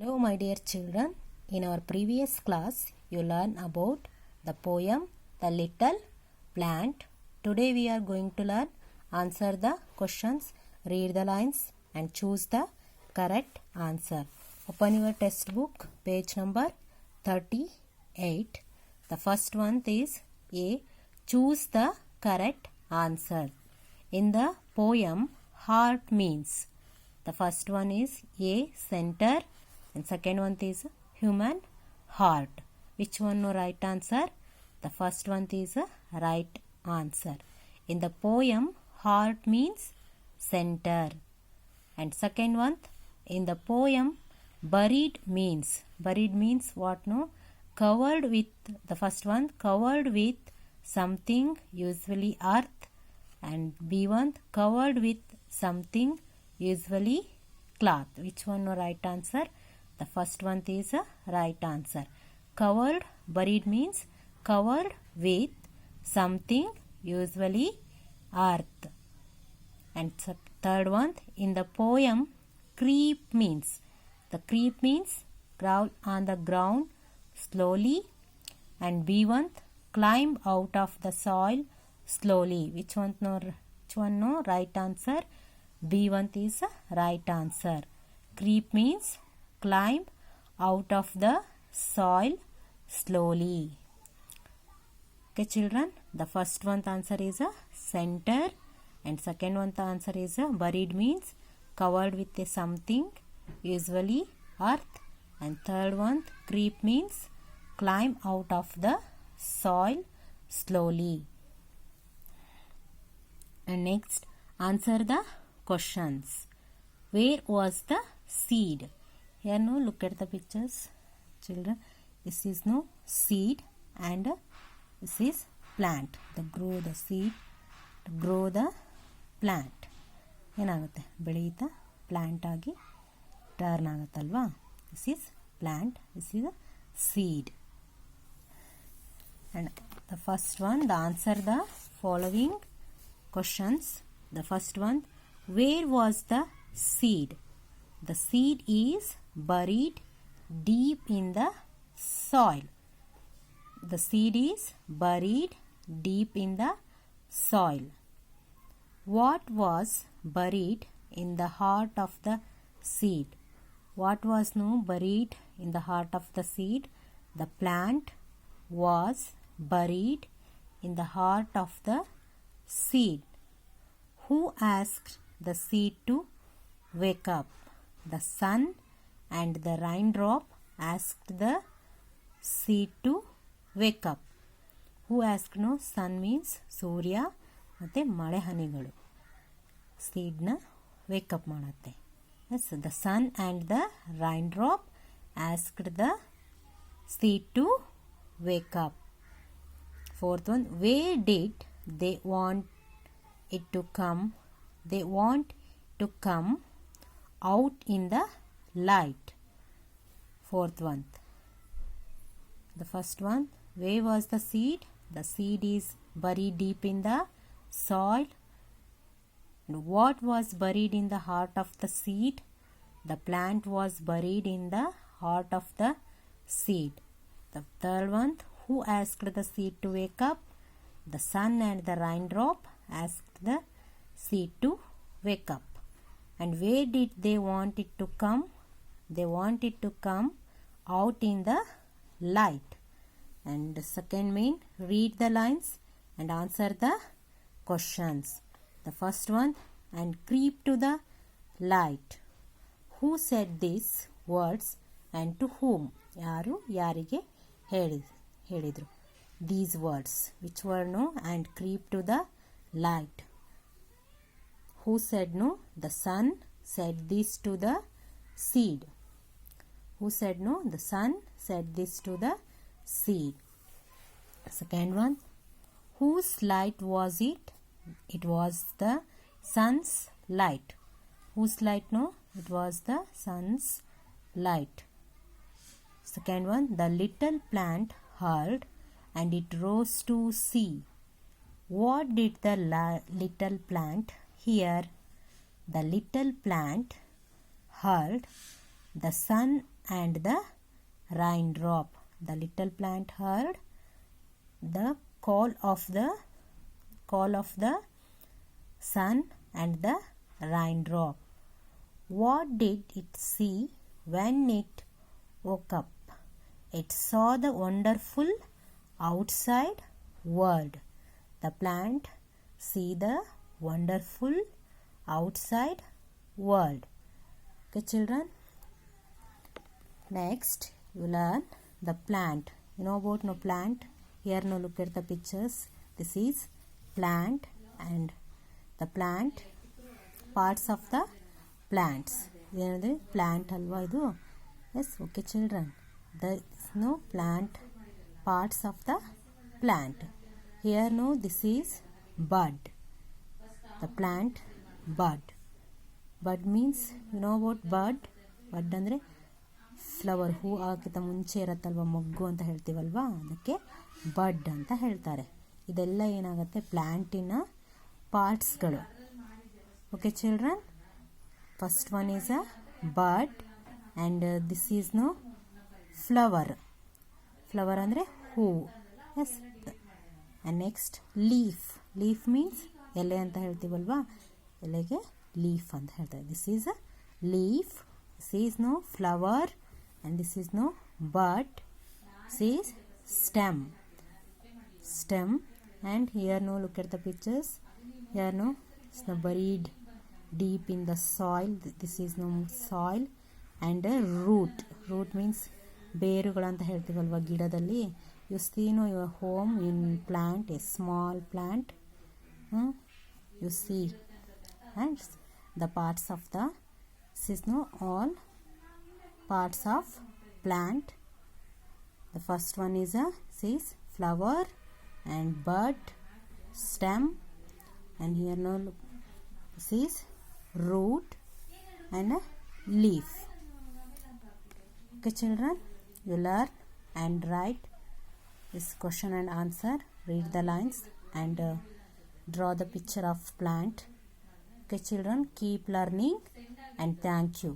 Hello my dear children, in our previous class you learned about the poem The Little Plant. Today we are going to learn answer the questions, read the lines and choose the correct answer. Open your textbook, page number 38. The first one is A. Choose the correct answer. In the poem, heart means, the first one is A. Center. And second one is human heart. Which one no right answer? The first one is a right answer. In the poem, heart means center. And second one, in the poem, buried means what no? Covered with, the first one, covered with something, usually earth. And B1, covered with something, usually cloth. Which one no right answer? The first one is a right answer. Covered, buried means covered with something, usually earth. And third one, in the poem, creep means, the creep means crawl on the ground slowly. And B1, climb out of the soil slowly. Which one no right answer? B1 is a right answer. Creep means climb out of the soil slowly. Okay children, the first one the answer is a center and second one the answer is a buried means covered with a something, usually earth, and third one creep means climb out of the soil slowly. And next, answer the questions. Where was the seed? Here no, look at the pictures children. This is no seed and this is plant. The grow the seed, to grow the plant. ಏನಾಗುತ್ತೆ ಬೆಳೆಯುತ್ತಾ plant ಆಗಿ turn ಆಗುತ್ತಲ್ವಾ. This is plant, this is a seed. And the first one, the answer the following questions. The first one, where was the seed? The seed is buried deep in the soil. The seed is buried deep in the soil. What was buried in the heart of the seed? What was no buried in the heart of the seed? The plant was buried in the heart of the seed. Who asked the seed to wake up? The sun and the raindrop asked the seed to wake up. Who asked no? Sun means ಸೂರ್ಯ ಮತ್ತು ಮಳೆ ಹನಿಗಳು ಸೀಡ್ನ wake up ಮಾಡುತ್ತೆ. Yes, the sun and the raindrop asked the seed to wake up. Fourth one, where did they want it to come? They want to come out in the light. Fourth one, the first one, where was the seed? The seed is buried deep in the soil. And what was buried in the heart of the seed? The plant was buried in the heart of the seed. The third one, who asked the seed to wake up? The sun and the raindrop asked the seed to wake up. And where did they want it to come? They want it to come out in the light. And the second main, read the lines and answer the questions. The first one, and creep to the light. Who said these words and to whom? ಯಾರು ಯಾರಿಗೆ ಹೇಳಿದರು these words? Which were no? And creep to the light. Who said no? The sun said this to the seed. Who said no? The sun said this to the seed. Second one, whose light was it? It was the sun's light. Whose light no? It was the sun's light. Second one, the little plant heard and it rose to see. What did the little plant hear? The little plant heard the sun and the raindrop. The little plant heard the call of the sun and the raindrop. What did it see when it woke up? It saw the wonderful outside world. The plant see the wonderful outside world. Okay, children. Next, you learn the plant. You know about no plant? Here now look at the pictures. This is plant and the plant, parts of the plants. ಏನಂದರೆ plant ಅಲ್ವಾ ಇದು? Yes, okay children. No plant, parts of the plant. Here no, this is bud. The plant bud. Bud means, you know about bud? Bud ಅಂದರೆ flower, ಹೂ ಹಾಕಿದ ಮುಂಚೆ ಇರತ್ತಲ್ವ, ಮೊಗ್ಗು ಅಂತ ಹೇಳ್ತೀವಲ್ವಾ, ಅದಕ್ಕೆ ಬಡ್ ಅಂತ ಹೇಳ್ತಾರೆ. ಇದೆಲ್ಲ ಏನಾಗುತ್ತೆ, ಪ್ಲ್ಯಾಂಟಿನ ಪಾರ್ಟ್ಸ್ಗಳು. Okay children, first one is a bud and this is no flower. Flower ಅಂದರೆ ಹೂವು. Yes. And next leaf. Leaf means ಎಲೆ ಅಂತ ಹೇಳ್ತೀವಲ್ವಾ, ಎಲೆಗೆ ಲೀಫ್ ಅಂತ ಹೇಳ್ತಾರೆ. This is a leaf. This is no flower and this is no bud. This is stem. And here no, look at the pictures. Here no, it's no buried deep in the soil. This is no soil. And a root. Root means ಬೇರುಗಳು ಅಂತ ಹೇಳ್ತೀವಲ್ವ ಗಿಡದಲ್ಲಿ. You see no, your home in plant, a small plant. You see, and the parts of the, this is no all parts of plant. The first one is a flower and bud, stem, and here now look, this is root and a leaf. Okay children, you learn and write this question and answer. Read the lines and draw the picture of plant. Okay children, keep learning and thank you.